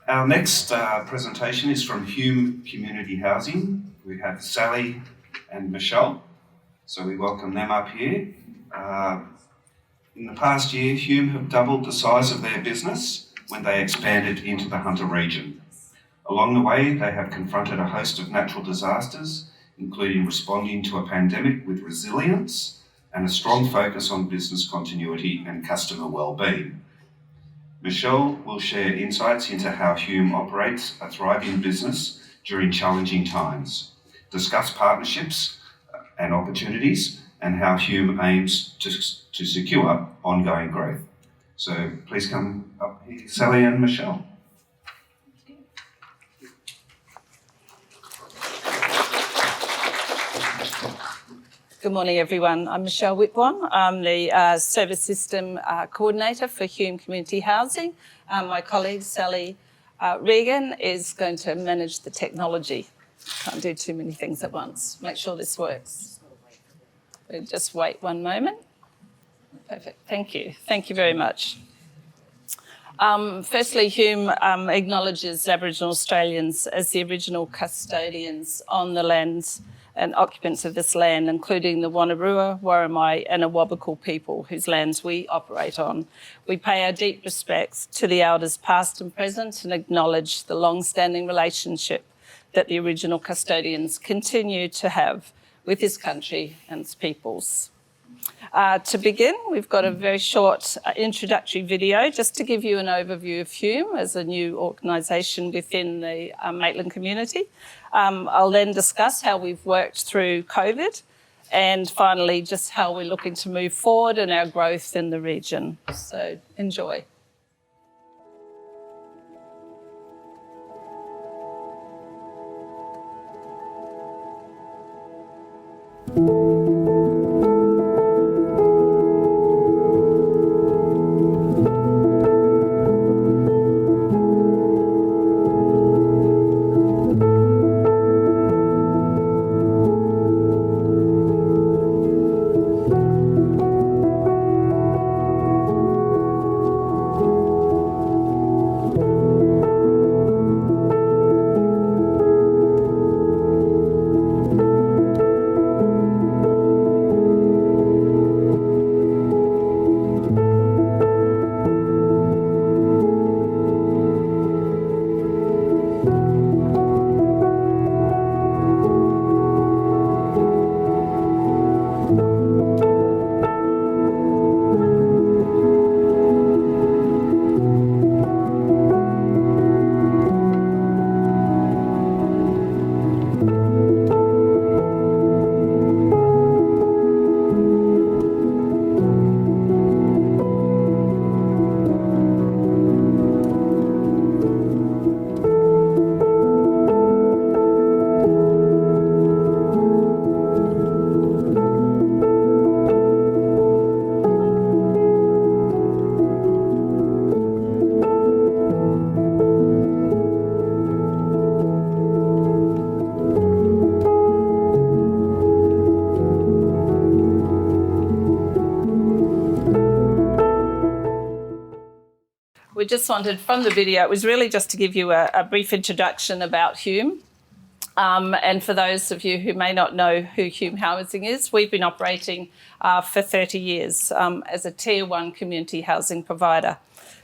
Our next presentation is from Hume Community Housing. We have Sally and Michele, so we welcome them up here. In the past year, Hume have doubled the size of their business when they expanded into the Hunter region. Along the way, they have confronted a host of natural disasters, including responding to a pandemic with resilience and a strong focus on business continuity and customer wellbeing. Michele will share insights into how Hume operates a thriving business during challenging times, discuss partnerships and opportunities, and how Hume aims to secure ongoing growth. So please come up here, Sally and Michele. Good morning, everyone. I'm Michele Whitbourne. I'm the Service System Coordinator for Hume Community Housing. My colleague, Sally Regan, is going to manage the technology. Can't do too many things at once. Make sure this works. We'll just wait one moment. Perfect. Thank you. Thank you very much. Firstly, Hume acknowledges Aboriginal Australians as the original custodians on the lands and occupants of this land, including the Wonnarua, Worimi and Awabakal people whose lands we operate on. We pay our deep respects to the elders past and present and acknowledge the long-standing relationship that the original custodians continue to have with this country and its peoples. To begin, we've got a very short introductory video just to give you an overview of Hume as a new organisation within the Maitland community. I'll then discuss how we've worked through COVID and finally just how we're looking to move forward and our growth in the region. So enjoy. We just wanted, from the video, it was really just to give you a brief introduction about Hume. And for those of you who may not know who Hume Housing is, we've been operating for 30 years as a Tier 1 community housing provider.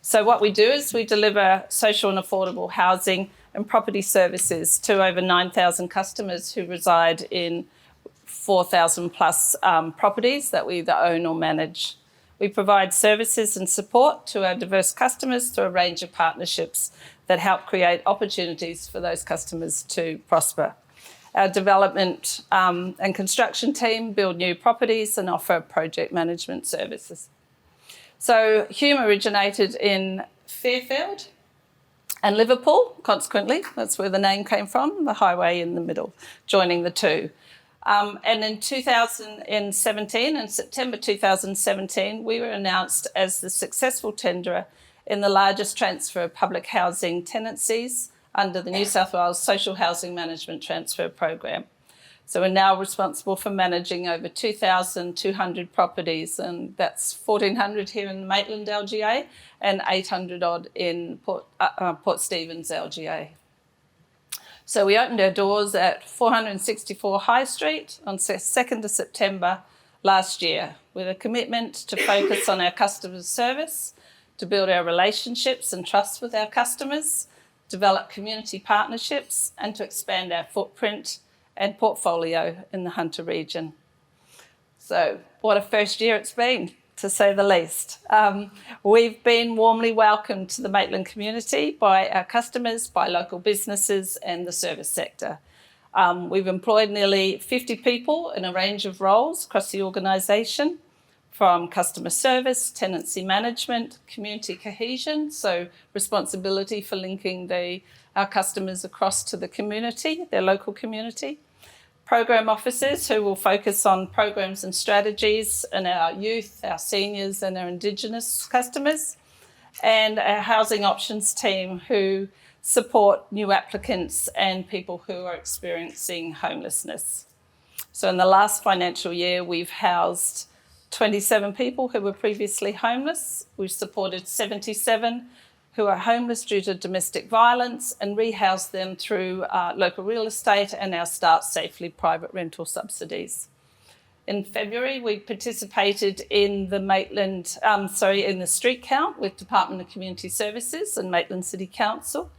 So what we do is we deliver social and affordable housing and property services to over 9,000 customers who reside in 4,000 plus properties that we either own or manage. We provide services and support to our diverse customers through a range of partnerships that help create opportunities for those customers to prosper. Our development and construction team build new properties and offer project management services. So Hume originated in Fairfield and Liverpool, consequently. That's where the name came from, the highway in the middle, joining the two. And in 2017, in September 2017, we were announced as the successful tenderer in the largest transfer of public housing tenancies under the New South Wales Social Housing Management Transfer Program. So we're now responsible for managing over 2,200 properties, and that's 1,400 here in the Maitland LGA and 800 odd in Port Stephens LGA. So we opened our doors at 464 High Street on 2nd of September last year with a commitment to focus on our customer service, to build our relationships and trust with our customers, develop community partnerships, and to expand our footprint and portfolio in the Hunter region. So what a first year it's been, to say the least. We've been warmly welcomed to the Maitland community by our customers, by local businesses and the service sector. We've employed nearly 50 people in a range of roles across the organisation, from customer service, tenancy management, community cohesion, so responsibility for linking our customers across to the community, their local community, program officers who will focus on programs and strategies in our youth, our seniors and our Indigenous customers, and our housing options team who support new applicants and people who are experiencing homelessness. So in the last financial year, we've housed 27 people who were previously homeless. We've supported 77 who are homeless due to domestic violence and rehoused them through local real estate and our Start Safely private rental subsidies. In February, we participated in the in the street count with Department of Community Services and Maitland City Council,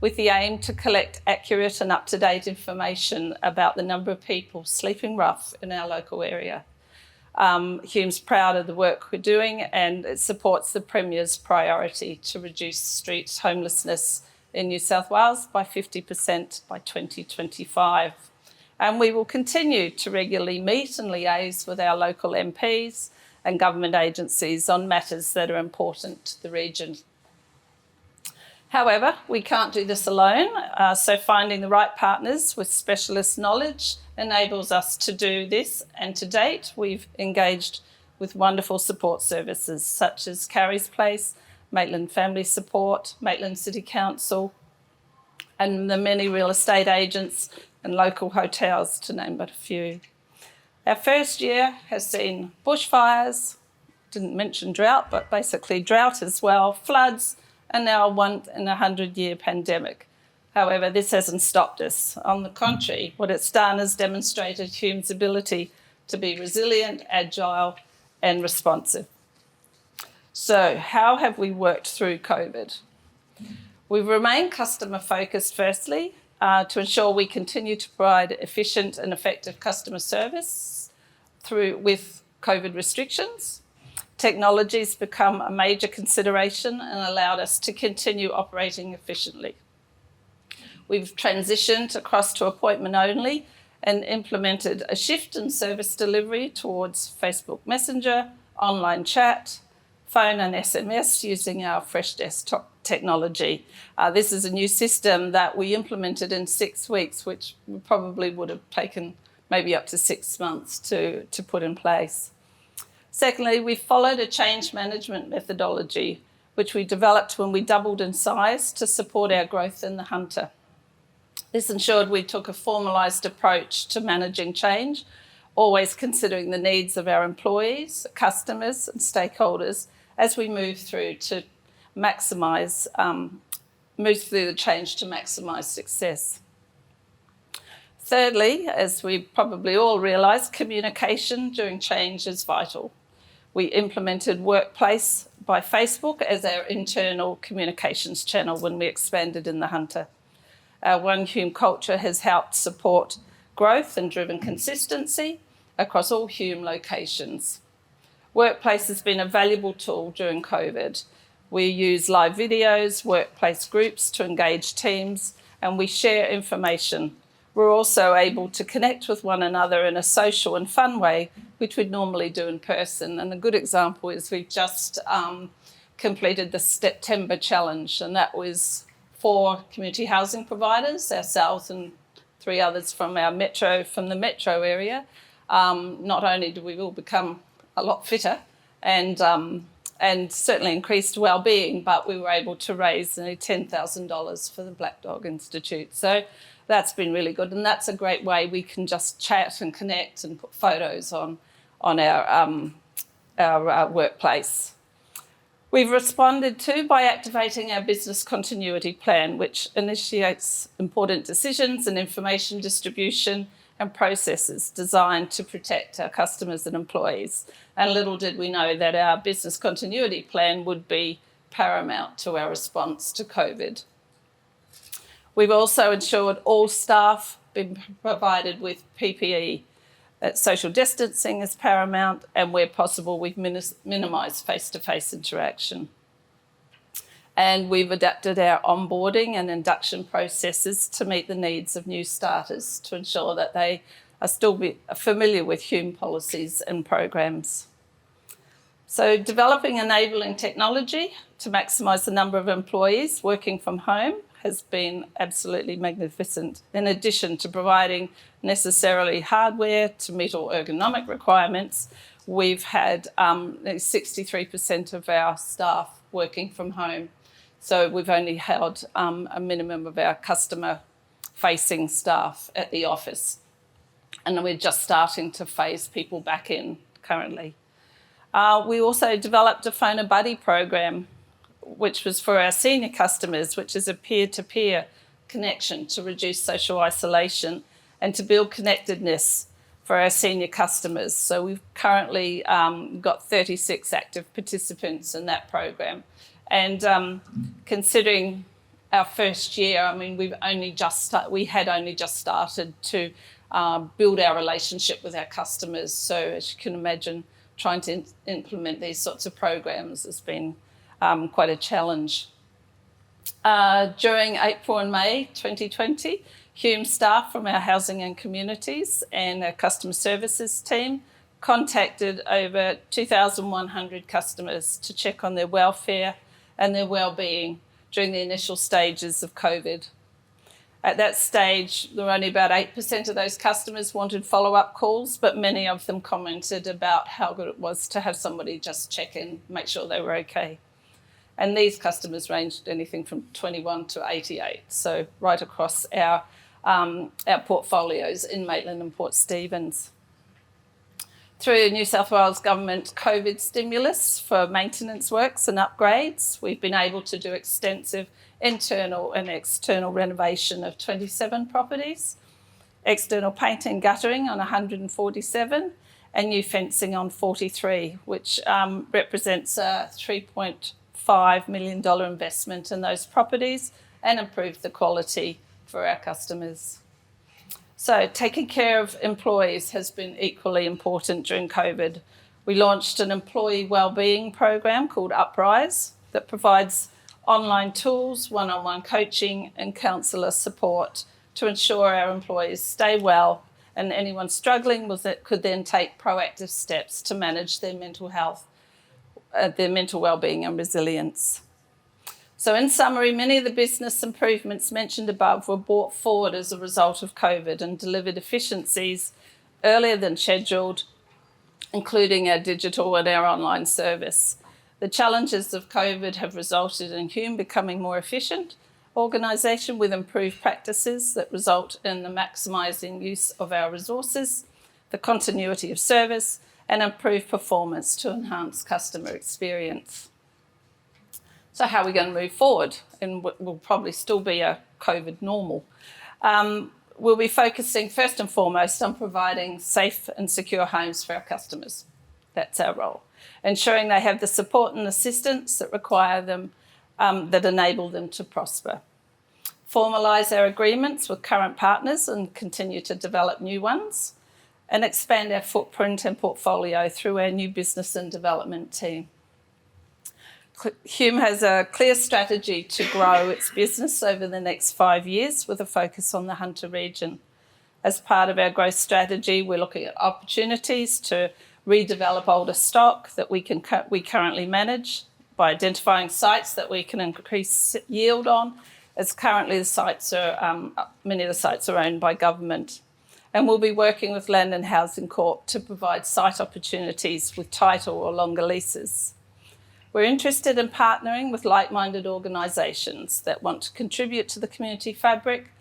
with the aim to collect accurate and up-to-date information about the number of people sleeping rough in our local area. Hume's proud of the work we're doing, and it supports the Premier's priority to reduce street homelessness in New South Wales by 50% by 2025. And we will continue to regularly meet and liaise with our local MPs and government agencies on matters that are important to the region. However, we can't do this alone, so finding the right partners with specialist knowledge enables us to do this, and to date we've engaged with wonderful support services such as Carrie's Place, Maitland Family Support, Maitland City Council, and the many real estate agents and local hotels, to name but a few. Our first year has seen bushfires, didn't mention drought, but basically drought as well, floods, and now a 1-in-100-year pandemic. However, this hasn't stopped us. On the contrary, what it's done is demonstrated Hume's ability to be resilient, agile, and responsive. So how have we worked through COVID? We've remained customer-focused, firstly, to ensure we continue to provide efficient and effective customer service with COVID restrictions. Technology's become a major consideration and allowed us to continue operating efficiently. We've transitioned across to appointment only and implemented a shift in service delivery towards Facebook Messenger, online chat, phone and SMS using our Fresh Desktop technology. This is a new system that we implemented in 6 weeks, which probably would have taken maybe up to 6 months to put in place. Secondly, we followed a change management methodology, which we developed when we doubled in size to support our growth in the Hunter. This ensured we took a formalised approach to managing change, always considering the needs of our employees, customers and stakeholders as we move through the change to maximise success. Thirdly, as we probably all realise, communication during change is vital. We implemented Workplace by Facebook as our internal communications channel when we expanded in the Hunter. Our One Hume culture has helped support growth and driven consistency across all Hume locations. Workplace has been a valuable tool during COVID. We use live videos, workplace groups to engage teams, and we share information. We're also able to connect with one another in a social and fun way, which we'd normally do in person. And a good example is we've just completed the September challenge, and that was 4 community housing providers, ourselves and 3 others from the metro area. Not only do we all become a lot fitter and and certainly increased wellbeing, but we were able to raise nearly $10,000 for the Black Dog Institute. So that's been really good, and that's a great way we can just chat and connect and put photos on our workplace. We've responded to by activating our business continuity plan, which initiates important decisions and information distribution and processes designed to protect our customers and employees. And little did we know that our business continuity plan would be paramount to our response to COVID. We've also ensured all staff been provided with PPE. Social distancing is paramount, and where possible, we've minimised face-to-face interaction. And we've adapted our onboarding and induction processes to meet the needs of new starters to ensure that they are still familiar with Hume policies and programs. So developing enabling technology to maximise the number of employees working from home has been absolutely magnificent. In addition to providing necessarily hardware to meet all ergonomic requirements, we've had 63% of our staff working from home. So we've only held a minimum of our customer-facing staff at the office. And we're just starting to phase people back in currently. We also developed a Phone a Buddy program, which was for our senior customers, which is a peer-to-peer connection to reduce social isolation and to build connectedness for our senior customers. So we've currently got 36 active participants in that program. And considering our first year, I mean, we had only just started to build our relationship with our customers. So as you can imagine, trying to implement these sorts of programs has been quite a challenge. During April and May 2020, Hume staff from our housing and communities and our customer services team contacted over 2,100 customers to check on their welfare and their wellbeing during the initial stages of COVID. At that stage, there were only about 8% of those customers wanted follow-up calls, but many of them commented about how good it was to have somebody just check in, make sure they were okay. And these customers ranged anything from 21 to 88, so right across our portfolios in Maitland and Port Stephens. Through New South Wales Government COVID stimulus for maintenance works and upgrades, we've been able to do extensive internal and external renovation of 27 properties, external painting and guttering on 147, and new fencing on 43, which represents a $3.5 million investment in those properties and improved the quality for our customers. So taking care of employees has been equally important during COVID. We launched an employee wellbeing program called Uprise that provides online tools, one-on-one coaching and counsellor support to ensure our employees stay well, and anyone struggling with it could then take proactive steps to manage their mental health, their mental wellbeing and resilience. So in summary, many of the business improvements mentioned above were brought forward as a result of COVID and delivered efficiencies earlier than scheduled, including our digital and our online service. The challenges of COVID have resulted in Hume becoming more efficient organisation with improved practices that result in the maximising use of our resources, the continuity of service, and improved performance to enhance customer experience. So how are we going to move forward? And will probably still be a COVID normal. We'll be focusing first and foremost on providing safe and secure homes for our customers. That's our role. Ensuring they have the support and assistance that require them, that enable them to prosper. Formalise our agreements with current partners and continue to develop new ones. And expand our footprint and portfolio through our new business and development team. Hume has a clear strategy to grow its business over the next 5 years with a focus on the Hunter region. As part of our growth strategy, we're looking at opportunities to redevelop older stock that we currently manage by identifying sites that we can increase yield on, as currently many of the sites are owned by government. And we'll be working with Land and Housing Corp to provide site opportunities with title or longer leases. We're interested in partnering with like-minded organisations that want to contribute to the community fabric.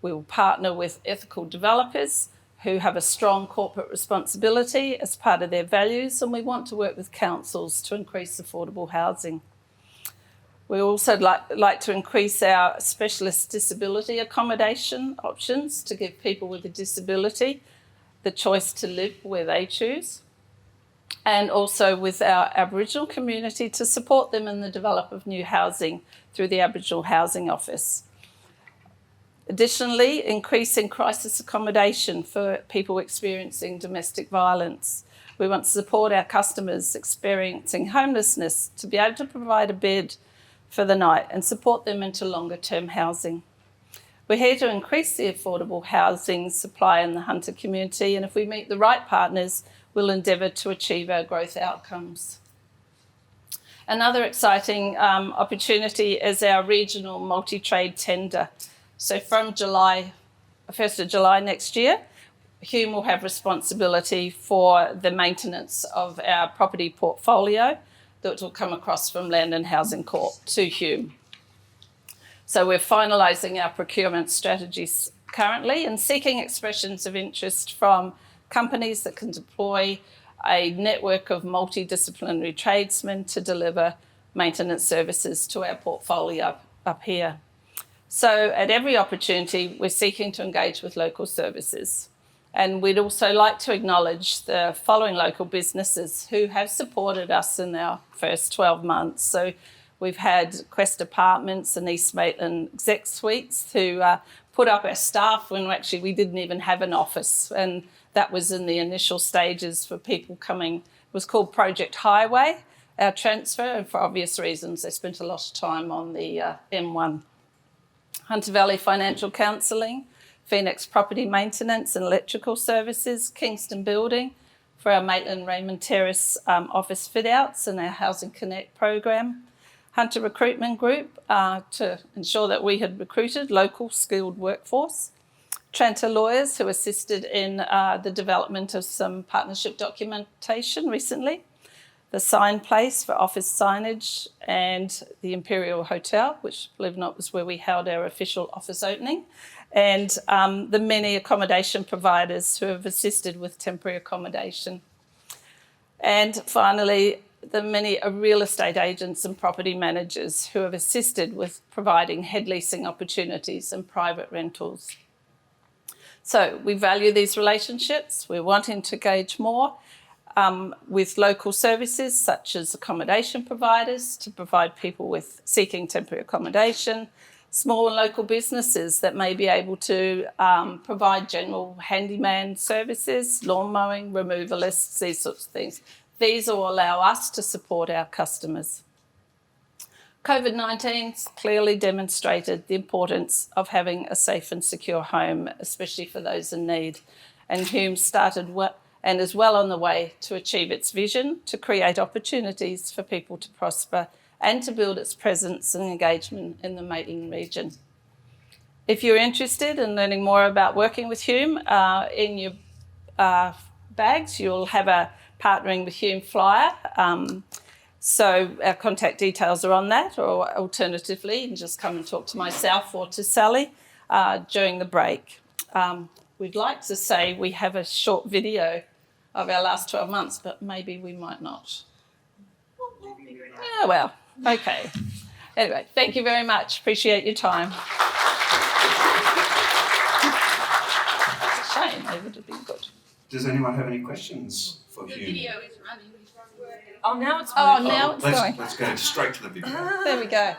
We will partner with ethical developers who have a strong corporate responsibility as part of their values, and we want to work with councils to increase affordable housing. We also like to increase our specialist disability accommodation options to give people with a disability the choice to live where they choose, and also with our Aboriginal community to support them in the development of new housing through the Aboriginal Housing Office. Additionally, increasing crisis accommodation for people experiencing domestic violence. We want to support our customers experiencing homelessness to be able to provide a bed for the night and support them into longer term housing. We're here to increase the affordable housing supply in the Hunter community, and if we meet the right partners, we'll endeavour to achieve our growth outcomes. Another exciting opportunity is our regional multi-trade tender. So from 1st of July next year, Hume will have responsibility for the maintenance of our property portfolio that will come across from Land and Housing Corp to Hume. So we're finalising our procurement strategies currently and seeking expressions of interest from companies that can deploy a network of multidisciplinary tradesmen to deliver maintenance services to our portfolio up here. So at every opportunity, we're seeking to engage with local services. And we'd also like to acknowledge the following local businesses who have supported us in our first 12 months. So we've had Quest Apartments and East Maitland Exec Suites who put up our staff when actually we didn't even have an office. And that was in the initial stages for people coming. It was called Project Highway, our transfer, and for obvious reasons, they spent a lot of time on the M1. Hunter Valley Financial Counselling, Phoenix Property Maintenance and Electrical Services, Kingston Building for our Maitland Raymond Terrace office fit-outs and our Housing Connect program, Hunter Recruitment Group to ensure that we had recruited local skilled workforce, Tranter Lawyers who assisted in the development of some partnership documentation recently, the Sign Place for office signage, and the Imperial Hotel, which, believe it or not, was where we held our official office opening, and the many accommodation providers who have assisted with temporary accommodation. And finally, the many real estate agents and property managers who have assisted with providing head leasing opportunities and private rentals. So we value these relationships. We're wanting to engage more with local services such as accommodation providers to provide people with seeking temporary accommodation, small and local businesses that may be able to provide general handyman services, lawn mowing, removalists, these sorts of things. These will allow us to support our customers. COVID-19's clearly demonstrated the importance of having a safe and secure home, especially for those in need. And Hume started and is well on the way to achieve its vision to create opportunities for people to prosper and to build its presence and engagement in the Maitland region. If you're interested in learning more about working with Hume, in your bags you'll have a Partnering with Hume flyer. So our contact details are on that, or alternatively you can just come and talk to myself or to Sally during the break. We'd like to say we have a short video of our last 12 months, but maybe we might not. Yeah, well, okay. Anyway, thank you very much. Appreciate your time. It's a shame, they would have been good. Does anyone have any questions for The Hume? video is running. Oh, now it's Going. Let's go straight to the video. There we go.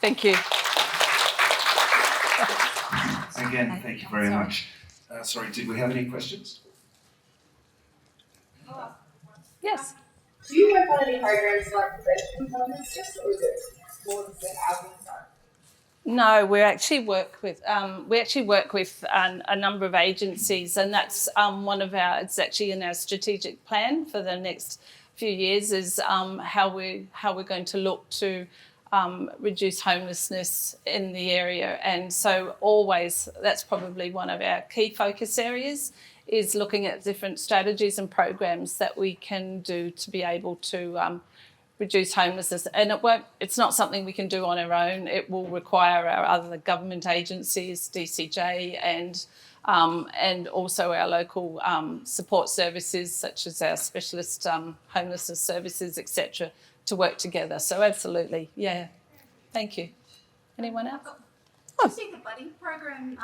Thank you. Again, thank you very much. Sorry, did we have any questions? Yes. Do you work on any programs like prevention homelessness, or is it more the housing side? No, we actually work with a number of agencies, and that's it's actually in our strategic plan for the next few years is how we're going to look to reduce homelessness in the area. And so always that's probably one of our key focus areas, is looking at different strategies and programs that we can do to be able to reduce homelessness. And it's not something we can do on our own. It will require our other government agencies, DCJ, and also our local support services, such as our specialist homelessness services, etc., to work together. So absolutely, yeah. Thank you. Anyone else? Do you see the buddy program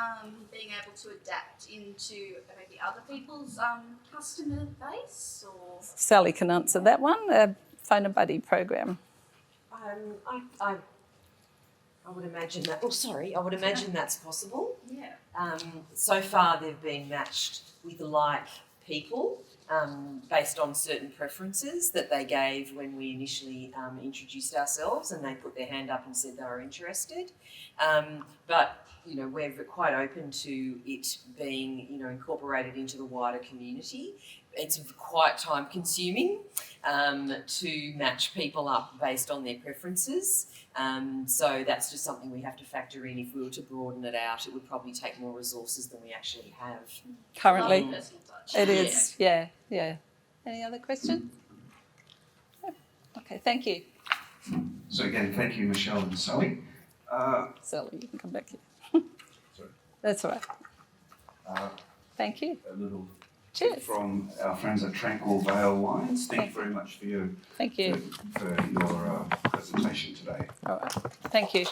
being able to adapt into maybe other people's customer base, or? Sally can answer that one. Phone a buddy program. I would imagine that. Oh, sorry. I would imagine that's possible. Yeah. So far, they've been matched with like people based on certain preferences that they gave when we initially introduced ourselves, and they put their hand up and said they were interested. But we're quite open to it being incorporated into the wider community. It's quite time consuming to match people up based on their preferences. So that's just something we have to factor in. If we were to broaden it out, it would probably take more resources than we actually have. Currently, Personal touch. it is. Yeah. Any other questions? No? Okay, thank you. So again, thank you, Michelle and Sally. Sally, you can come back here. Sorry. That's all right. Thank you. A little Cheers. from our friends at Tranquil Vale Wines. Thank you very much for your Thank you. presentation today. All right. Thank you.